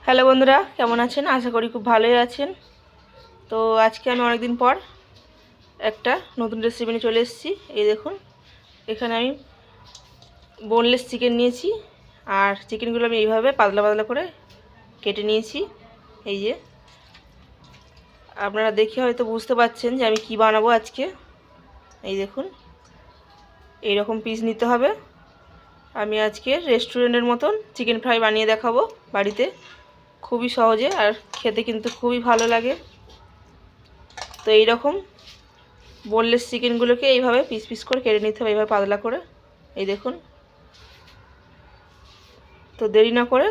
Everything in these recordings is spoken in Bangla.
হ্যালো বন্ধুরা, কেমন আছেন? আশা করি খুব ভালোই আছেন। তো আজকে আমি অনেকদিন পর একটা নতুন রেসিপি নিয়ে চলে এসেছি। এই দেখুন, এখানে আমি বোনলেস চিকেন নিয়েছি, আর চিকেনগুলো আমি এইভাবে পাতলা পাতলা করে কেটে নিয়েছি। এই যে আপনারা দেখে হয়তো বুঝতে পারছেন যে আমি কি বানাবো আজকে। এই দেখুন, এই রকম পিস নিতে হবে। আমি আজকে রেস্টুরেন্টের মতন চিকেন ফ্রাই বানিয়ে দেখাবো বাড়িতে, খুবই সহজে, আর খেতে কিন্তু খুবই ভালো লাগে। তো এই রকম বোনলেস চিকেনগুলোকে এইভাবে পিস পিস করে কেটে নিতে হবে, এইভাবে পাতলা করে। এই দেখুন। তো দেরি না করে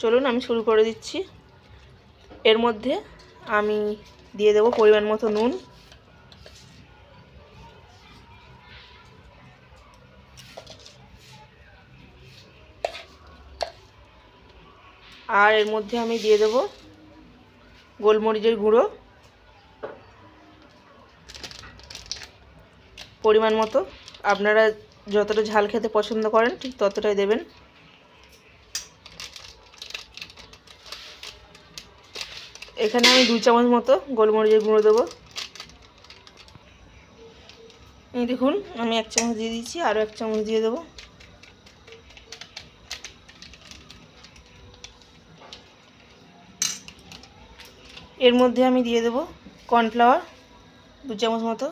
চলুন আমি শুরু করে দিচ্ছি। এর মধ্যে আমি দিয়ে দেব পরিমাণ মতো নুন, আর এর মধ্যে আমি দিয়ে দেব গোলমরিচের গুঁড়ো পরিমাণ মতো। আপনারা যতটা ঝাল খেতে পছন্দ করেন ঠিক ততটাই দেবেন। এখানে আমি 2 চামচ মতো গোলমরিচের গুঁড়ো দেবো। এই দেখুন, আমি 1 চামচ দিয়ে দিচ্ছি, আরও 1 চামচ দিয়ে দেবো। এর মধ্যে আমি দিয়ে দেব কর্নফ্লাওয়ার 2 চামচ মতো।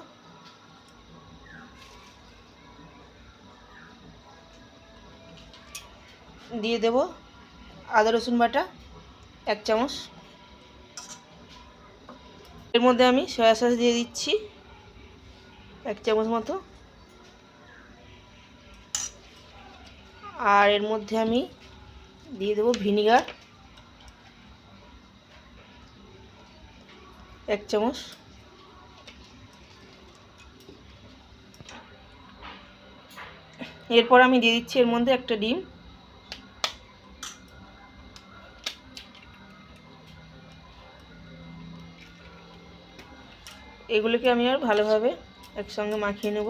দিয়ে দেব আদা রসুন বাটা 1 চামচ। এর মধ্যে আমি সয়া সস দিয়ে দিচ্ছি 1 চামচ মতো। আর এর মধ্যে আমি দিয়ে দেব ভিনিগার 1 চামচ। এরপর আমি দিয়ে দিচ্ছি এর মধ্যে একটা ডিম। এগুলোকে আমি আর ভালোভাবে একসঙ্গে মাখিয়ে নেব।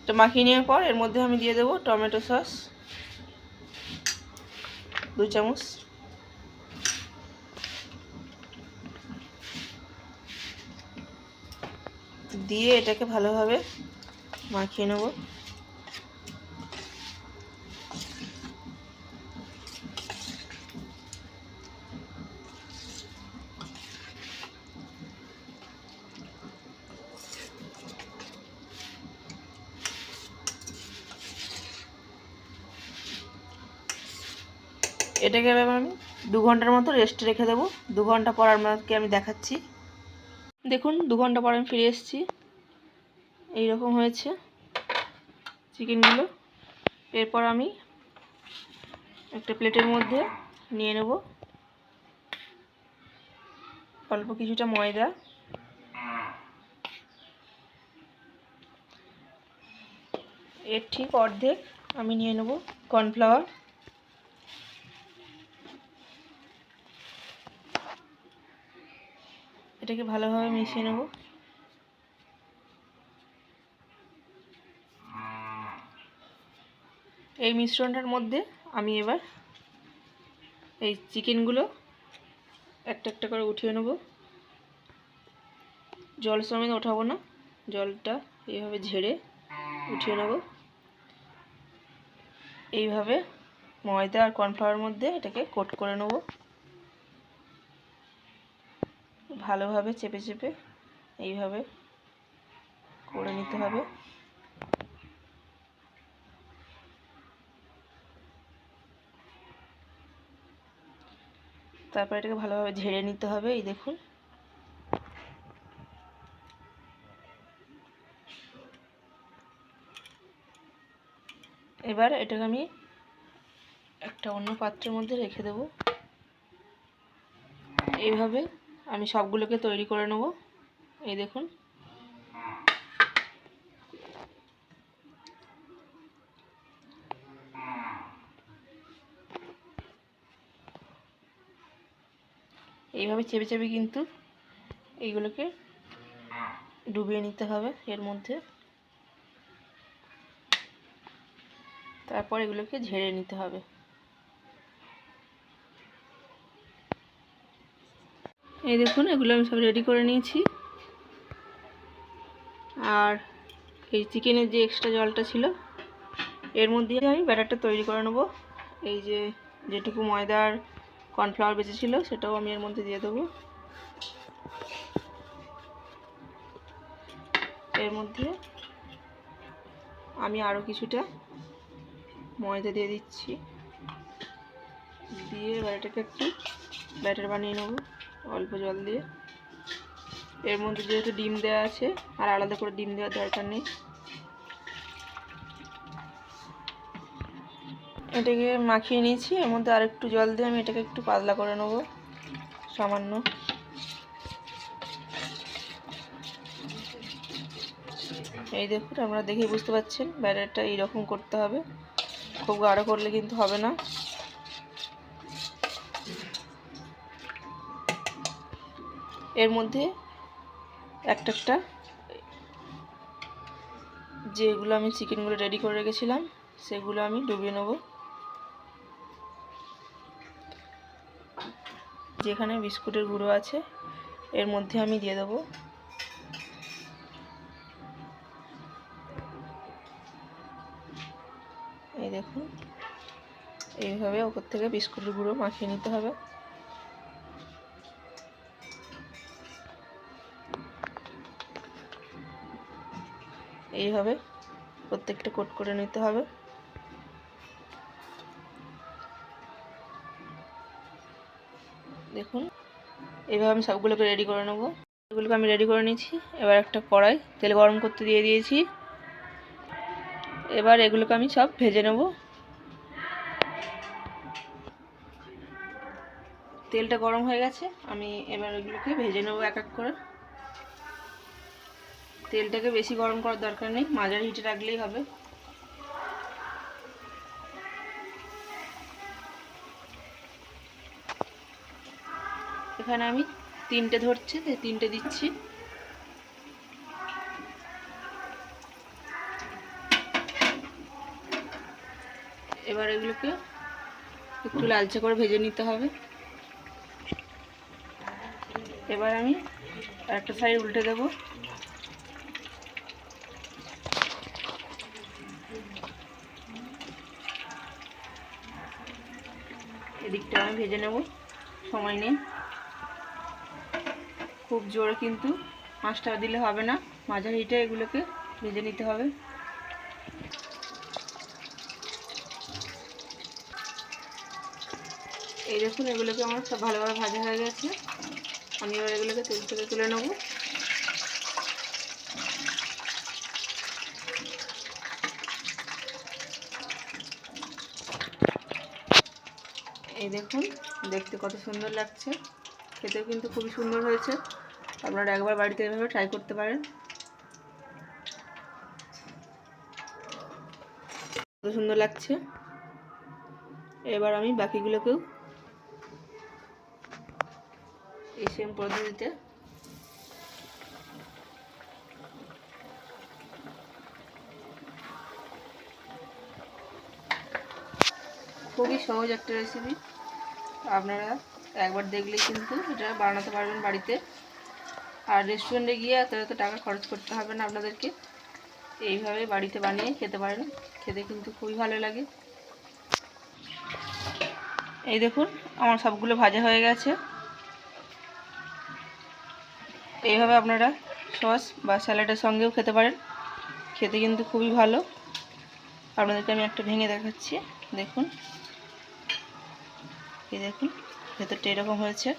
তো মাখিয়ে নেওয়ার পর এর মধ্যে আমি দিয়ে দেব টমেটো সস 2 চামচ। দিয়ে এটাকে ভালোভাবে মাখিয়ে নেব। এটাকে এবার আমি 2 ঘন্টার মতো রেস্টে রেখে দেবো। 2 ঘন্টা পর আপনাদেরকে আমি দেখাচ্ছি। দেখুন, 2 ঘন্টা পর আমি ফিরে এসেছি। এইরকম হয়েছে চিকেনগুলো। এরপর আমি একটা প্লেটের মধ্যে নিয়ে নেব অল্প কিছুটা ময়দা, এর ঠিক অর্ধেক আমি নিয়ে নেব কর্নফ্লাওয়ার। এটাকে ভালোভাবে মিশিয়ে নেব। এই মিশ্রণটার মধ্যে আমি এবার এই চিকেনগুলো একটা একটা করে উঠিয়ে নেব। জল সমেত ওঠাবো না, জলটা এইভাবে ঝেড়ে উঠিয়ে নেব। এইভাবে ময়দা আর কর্নফ্লাওয়ারের মধ্যে এটাকে কোট করে নেব, ভালোভাবে চেপে চেপে এইভাবে করে নিতে হবে। তারপর এটাকে ভালোভাবে ঝেড়ে নিতে হবে। এই দেখুন, এবার এটাকে আমি একটা অন্য পাত্রের মধ্যে রেখে দেব। এইভাবে আমি সবগুলোকে তৈরি করে নেব। এই দেখুন, এইভাবে চেপে চেপে কিন্তু এইগুলোকে ডুবিয়ে নিতে হবে এর মধ্যে, তারপর এগুলোকে ঝেড়ে নিতে হবে। এই দেখুন এগুলো আমি সব রেডি করে নিয়েছি। আর এই চিকেনের যে এক্সট্রা জলটা ছিল এর মধ্যে আমি ব্যাটারটা তৈরি করে নেব। এই যে যেটুকু ময়দার কর্নফ্লাওয়ার বেঁচেছিল সেটাও আমি এর মধ্যে দিয়ে দেবো। এর মধ্যে আমি আরও কিছুটা ময়দা দিয়ে দিচ্ছি, দিয়ে এবার এটাকে একটু ব্যাটার বানিয়ে নেব অল্প জল দিয়ে। এর মধ্যে যেহেতু ডিম দেওয়া আছে আর আলাদা করে ডিম দেওয়ার দরকার নেই। এটাকে মাখিয়ে নিয়েছি, এর মধ্যে আর একটু জল দিয়ে আমি এটাকে একটু পাতলা করে নেব সামান্য। এই দেখুন আমরা দেখে বুঝতে পারছেন ব্যাটারটা এইরকম করতে হবে, খুব গাঢ় করলে কিন্তু হবে না। এর মধ্যে একটা একটা যেগুলো আমি চিকেনগুলো রেডি করে রেখেছিলাম সেগুলো আমি ডুবিয়ে নেব। যেখানে বিস্কুটের গুঁড়ো আছে এর মধ্যে আমি দিয়ে দেবো। এই দেখুন এইভাবে ওপর থেকে বিস্কুটের গুঁড়ো মাখিয়ে নিতে হবে। এইভাবে প্রত্যেকটা কোট করে নিতে হবে। দেখুন এইভাবে আমি সবগুলোকে রেডি করে নেব। এগুলোকে আমি রেডি করে নিয়েছি। এবার একটা কড়াই তেল গরম করতে দিয়ে দিয়েছি। এবার এগুলোকে আমি সব ভেজে নেব। তেলটা গরম হয়ে গেছে, আমি এবার এগুলোকে ভেজে নেব এক এক করে। তেলটাকে বেশি গরম করার দরকার নেই, মাঝারি হিটে রাখলেই হবে। এখানে আমি তিনটে ধরছি, তিনটে দিচ্ছি। এবার এগুলোকে একটু লালচে করে ভেজে নিতে হবে। এবার আমি একটা সাইড উল্টে দেব। এদিকটা আমি ভেজে নেব, সময় নেই। খুব জোরে কিন্তু আঁচটা দিলে হবে না, মাঝারি হিটে এগুলোকে ভেজে নিতে হবে। এই দেখুন এগুলোকে আমার সব ভালোভাবে ভাজা হয়ে গেছে। আমি এবার এগুলোকে তেল থেকে তুলে নেব। এই দেখুন দেখতে কত সুন্দর লাগছে, খেতেও কিন্তু খুবই সুন্দর হয়েছে। আপনারা একবার বাড়িতে এভাবে ট্রাই করতে পারেন, কত সুন্দর লাগছে। এবার আমি বাকিগুলোকেও এই সেম পদ্ধতিতে খুবই সহজ একটা রেসিপি, আপনারা একবার দেখলে কিন্তু এটা বানাতে পারবেন বাড়িতে। আর রেস্টুরেন্টে গিয়ে এত টাকা খরচ করতে হবে না আপনাদেরকে, এইভাবে বাড়িতে বানিয়ে খেতে পারেন, খেতে কিন্তু খুবই ভালো লাগে। এই দেখুন আমার সবগুলো ভাজা হয়ে গেছে। এইভাবে আপনারা সস বা স্যালাডের সঙ্গেও খেতে পারেন, খেতে কিন্তু খুবই ভালো। আপনাদেরকে আমি একটা ভেঙে দেখাচ্ছি, দেখুন। এই দেখুন ভেতরটা এরকম হয়েছে,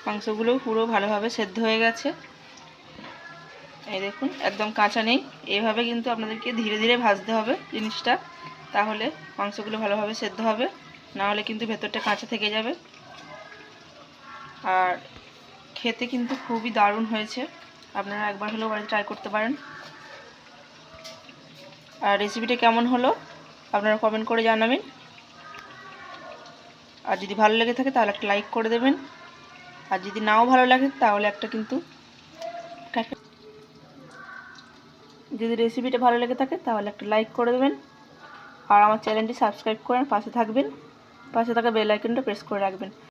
মাংসগুলো পুরো ভালোভাবে সেদ্ধ হয়ে গেছে। এই দেখুন একদম কাঁচা নেই। এইভাবে কিন্তু আপনাদেরকে ধীরে ধীরে ভাজতে হবে জিনিসটা, তাহলে মাংসগুলো ভালোভাবে সেদ্ধ হবে, না হলে কিন্তু ভেতরটা কাঁচা থেকে যাবে। আর খেতে কিন্তু খুবই দারুণ হয়েছে, আপনারা একবার হলেও বাড়িতে ট্রাই করতে পারেন। আর রেসিপিটা কেমন হলো আপনারা কমেন্ট করে জানাবেন। আর যদি ভালো লেগে থাকে তাহলে একটা লাইক করে দেবেন। আর যদি নাও ভালো লাগে তাহলে একটা কিন্তু যদি রেসিপিটা ভালো লেগে থাকে তাহলে একটা লাইক করে দেবেন, আর আমার চ্যানেলটি সাবস্ক্রাইব করে পাশে থাকবেন, পাশে থাকা বেল আইকনটা প্রেস করে রাখবেন।